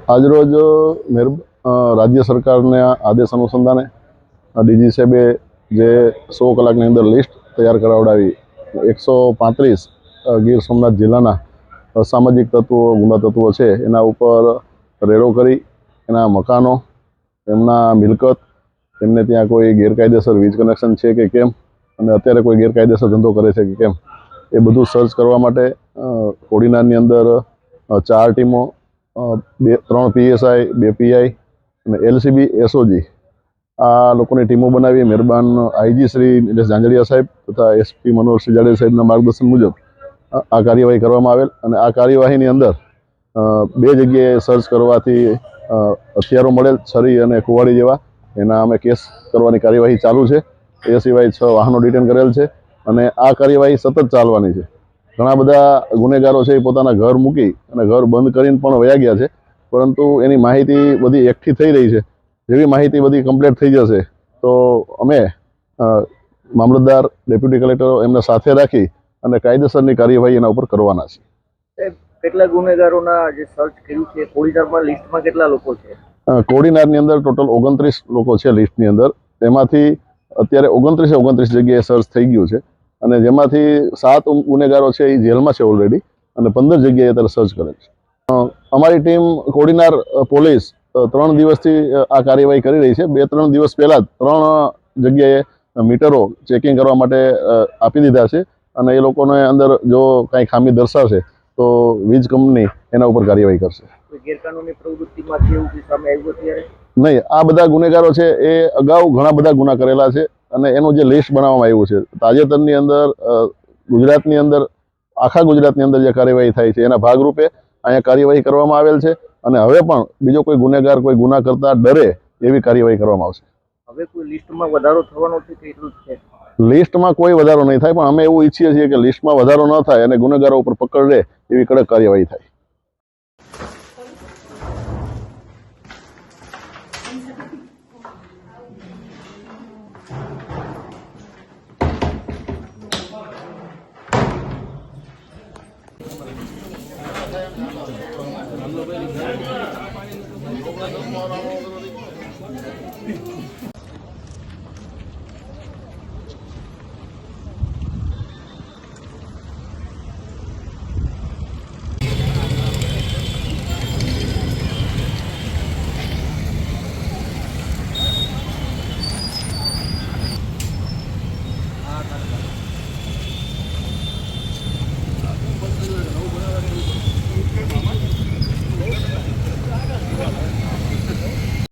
આજરોજ રાજ્ય સરકારના આદેશ અનુસંધાને ડીજી સાહેબે જે 100 કલાકની અંદર લિસ્ટ તૈયાર કરાવડાવી 135 ગીર સોમનાથ જિલ્લાના અસામાજિક તત્વો ગુના તત્વો છે એના ઉપર રેડો કરી એના મકાનો, એમના મિલકત, એમને ત્યાં કોઈ ગેરકાયદેસર વીજ કનેક્શન છે કે કેમ અને અત્યારે કોઈ ગેરકાયદેસર ધંધો કરે છે કે કેમ એ બધું સર્ચ કરવા માટે કોડીનારની અંદર 4 ટીમો, 3 PSI, 2 PI અને LCB SOG આ લોકોની ટીમો બનાવી મહેરબાન IG શ્રી નિલેશ જાંજડિયા સાહેબ તથા SP મનોહરસિંહ જાડેજા સાહેબના માર્ગદર્શન મુજબ આ કાર્યવાહી કરવામાં આવેલ અને આ કાર્યવાહીની અંદર 2 જગ્યાએ સર્ચ કરવાથી હથિયારો મળેલ, છરી અને કુવાડી જેવા, એના અમે કેસ કરવાની કાર્યવાહી ચાલુ છે। એ સિવાય 6 વાહનો ડિટેન કરેલ છે અને આ કાર્યવાહી સતત ચાલવાની છે। ઘણા બધા ગુનેગારો છે એ પોતાના ઘર મૂકી અને ઘર બંધ કરીને પણ વયા ગયા છે, પરંતુ એની માહિતી બધી એકઠી થઈ રહી છે। જેવી માહિતી બધી કમ્પ્લીટ થઈ જશે તો અમે મામલતદાર, ડેપ્યુટી કલેક્ટર એમને સાથે રાખી અને કાયદેસરની કાર્યવાહી એના ઉપર કરવાના છે। કેટલા ગુનેગારોના જે સર્ચ કર્યું છે કોડીનારમાં લિસ્ટમાં કેટલા લોકો છે? કોડીનારની અંદર ટોટલ 29 લોકો છે લિસ્ટની અંદર। તેમાંથી અત્યારે 29 જગ્યાએ સર્ચ થઈ ગયું છે અને જેમાંથી 7 ગુનેગારો છે એ જેલમાં છે ઓલરેડી અને 15 જગ્યાએ અત્યારે સર્ચ કરે છે। અમારી ટીમ કોડીનાર પોલીસ 3 દિવસથી આ કાર્યવાહી કરી રહી છે। 2-3 દિવસ પહેલા જ 3 જગ્યાએ મીટરો ચેકિંગ કરવા માટે આપી દીધા છે અને એ લોકોને અંદર જો કાંઈ ખામી દર્શાવશે તો વીજ કંપની એના ઉપર કાર્યવાહી કરશે। ગેરકાનૂની પ્રવૃત્તિમાંથી એવું સામે આવ્યું ત્યારે નહીં, આ બધા ગુનેગારો છે એ અગાઉ ઘણા બધા ગુના કરેલા છે અને એનું જે લિસ્ટ બનાવવામાં આવ્યું છે તાજેતરની અંદર ગુજરાતની અંદર, આખા ગુજરાતની અંદર જે કાર્યવાહી થાય છે એના ભાગરૂપે અહીંયા કાર્યવાહી કરવામાં આવેલ છે અને હવે પણ બીજો કોઈ ગુનેગાર કોઈ ગુના કરતા ડરે એવી કાર્યવાહી કરવામાં આવશે। હવે કોઈ લિસ્ટમાં વધારો થવાનો છે કે એટલું જ છે? લિસ્ટમાં કોઈ વધારો નહીં થાય, પણ અમે એવું ઈચ્છીએ છીએ કે લિસ્ટમાં વધારો ન થાય અને ગુનેગારો ઉપર પકડ રહે એવી કડક કાર્યવાહી થાય।